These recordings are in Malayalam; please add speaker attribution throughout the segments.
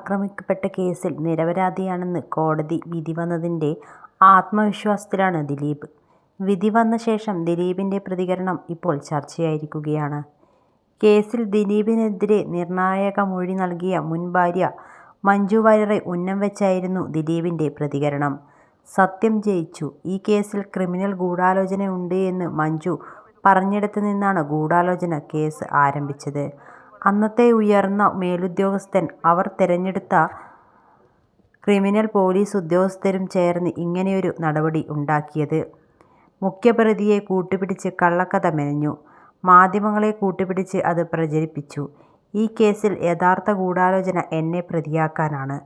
Speaker 1: ആക്രമിക്കപ്പെട്ട കേസിൽ നിരപരാധിയാണെന്ന് കോടതി വിധി വന്നതിൻ്റെ ആത്മവിശ്വാസത്തിലാണ് ദിലീപ്. വിധി വന്ന ശേഷം ദിലീപിൻ്റെ പ്രതികരണം ഇപ്പോൾ ചർച്ചയായിരിക്കുകയാണ്. കേസിൽ ദിലീപിനെതിരെ നിർണായക മൊഴി നൽകിയ മുൻ ഭാര്യ മഞ്ജു വാര്യരെ ഉന്നം വെച്ചായിരുന്നു ദിലീപിൻ്റെ പ്രതികരണം. സത്യം ജയിച്ചു. ഈ കേസിൽ ക്രിമിനൽ ഗൂഢാലോചനയുണ്ട് എന്ന് മഞ്ജു പറഞ്ഞിടത്ത് നിന്നാണ് ഗൂഢാലോചന കേസ് ആരംഭിച്ചത്. അന്നത്തെ ഉയർന്ന മേലുദ്യോഗസ്ഥൻ, അവർ തെരഞ്ഞെടുത്ത ക്രിമിനൽ പോലീസ് ഉദ്യോഗസ്ഥരും ചേർന്ന് ഇങ്ങനെയൊരു നടപടി ഉണ്ടാക്കിയത്. മുഖ്യപ്രതിയെ കൂട്ടുപിടിച്ച് കള്ളക്കഥ മെനഞ്ഞു. മാധ്യമങ്ങളെ കൂട്ടുപിടിച്ച് അത് പ്രചരിപ്പിച്ചു. ഈ കേസിൽ യഥാർത്ഥ ഗൂഢാലോചന എന്നെ പ്രതിയാക്കാനാണ്.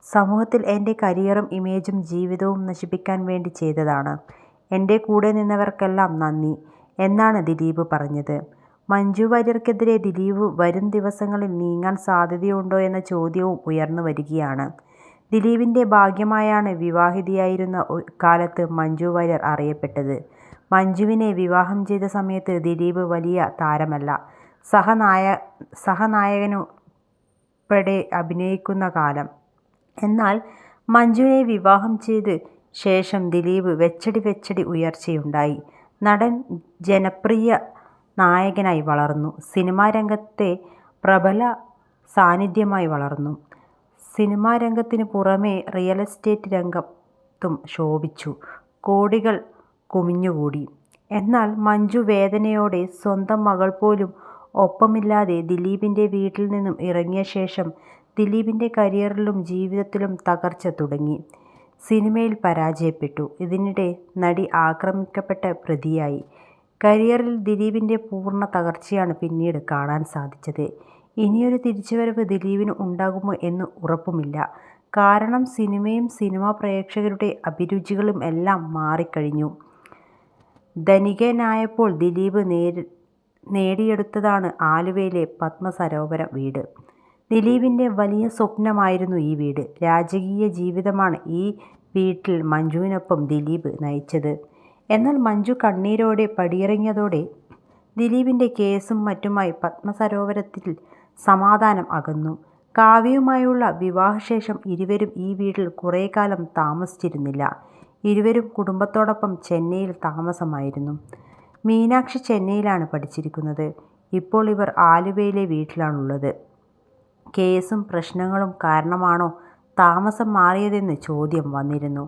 Speaker 1: സമൂഹത്തിൽ എൻ്റെ കരിയറും ഇമേജും ജീവിതവും നശിപ്പിക്കാൻ വേണ്ടി ചെയ്തതാണ്. എൻ്റെ കൂടെ നിന്നവർക്കെല്ലാം നന്ദി എന്നാണ് ദിലീപ് പറഞ്ഞത്. മഞ്ജു വാര്യർക്കെതിരെ ദിലീപ് വരും ദിവസങ്ങളിൽ നീങ്ങാൻ സാധ്യതയുണ്ടോ എന്ന ചോദ്യവും ഉയർന്നു വരികയാണ്. ദിലീപിൻ്റെ ഭാഗ്യമായാണ് വിവാഹിതയായിരുന്ന കാലത്ത് മഞ്ജു വാര്യർ അറിയപ്പെട്ടത്. മഞ്ജുവിനെ വിവാഹം ചെയ്ത സമയത്ത് ദിലീപ് വലിയ താരമല്ല, സഹനായകനുൾപ്പെടെ അഭിനയിക്കുന്ന കാലം. എന്നാൽ മഞ്ജുവിനെ വിവാഹം ചെയ്ത് ശേഷം ദിലീപ് വെച്ചടി ഉയർച്ചയുണ്ടായി. നടൻ ജനപ്രിയ നായകനായി വളർന്നു. സിനിമാ രംഗത്തെ പ്രബല സാന്നിധ്യമായി വളർന്നു. സിനിമാ രംഗത്തിന് പുറമെ റിയൽ എസ്റ്റേറ്റ് രംഗത്തും ശോഭിച്ചു. കോടികൾ കുമിഞ്ഞുകൂടി. എന്നാൽ മഞ്ജു വേദനയോടെ സ്വന്തം മകൾ പോലും ഒപ്പമില്ലാതെ ദിലീപിൻ്റെ വീട്ടിൽ നിന്നും ഇറങ്ങിയ ശേഷം ദിലീപിൻ്റെ കരിയറിലും ജീവിതത്തിലും തകർച്ച തുടങ്ങി. സിനിമയിൽ പരാജയപ്പെട്ടു. ഇതിനിടെ നടി ആക്രമിക്കപ്പെട്ട പ്രതിയായി. കരിയറിൽ ദിലീപിൻ്റെ പൂർണ്ണ തകർച്ചയാണ് പിന്നീട് കാണാൻ സാധിച്ചത്. ഇനിയൊരു തിരിച്ചുവരവ് ദിലീപിന് ഉണ്ടാകുമോ എന്ന് ഉറപ്പുമില്ല. കാരണം സിനിമയും സിനിമാ പ്രേക്ഷകരുടെ അഭിരുചികളും എല്ലാം മാറിക്കഴിഞ്ഞു. ധനികനായപ്പോൾ ദിലീപ് നേടിയെടുത്തതാണ് ആലുവയിലെ പത്മസരോവരം വീട്. ദിലീപിൻ്റെ വലിയ സ്വപ്നമായിരുന്നു ഈ വീട്. രാജകീയ ജീവിതമാണ് ഈ വീട്ടിൽ മഞ്ജുവിനൊപ്പം ദിലീപ് നയിച്ചത്. എന്നാൽ മഞ്ജു കണ്ണീരോടെ പടിയിറങ്ങിയതോടെ ദിലീപിൻ്റെ കേസും മറ്റുമായി പത്മസരോവരത്തിൽ സമാധാനം അകന്നു. കാവ്യയുമായുള്ള വിവാഹശേഷം ഇരുവരും ഈ വീട്ടിൽ കുറേക്കാലം താമസിച്ചിരുന്നില്ല. ഇരുവരും കുടുംബത്തോടൊപ്പം ചെന്നൈയിൽ താമസമായിരുന്നു. മീനാക്ഷി ചെന്നൈയിലാണ് പഠിച്ചിരിക്കുന്നത്. ഇപ്പോൾ ഇവർ ആലുവയിലെ വീട്ടിലാണുള്ളത്. കേസും പ്രശ്നങ്ങളും കാരണമാണോ താമസം മാറിയതെന്ന് ചോദ്യം വന്നിരുന്നു.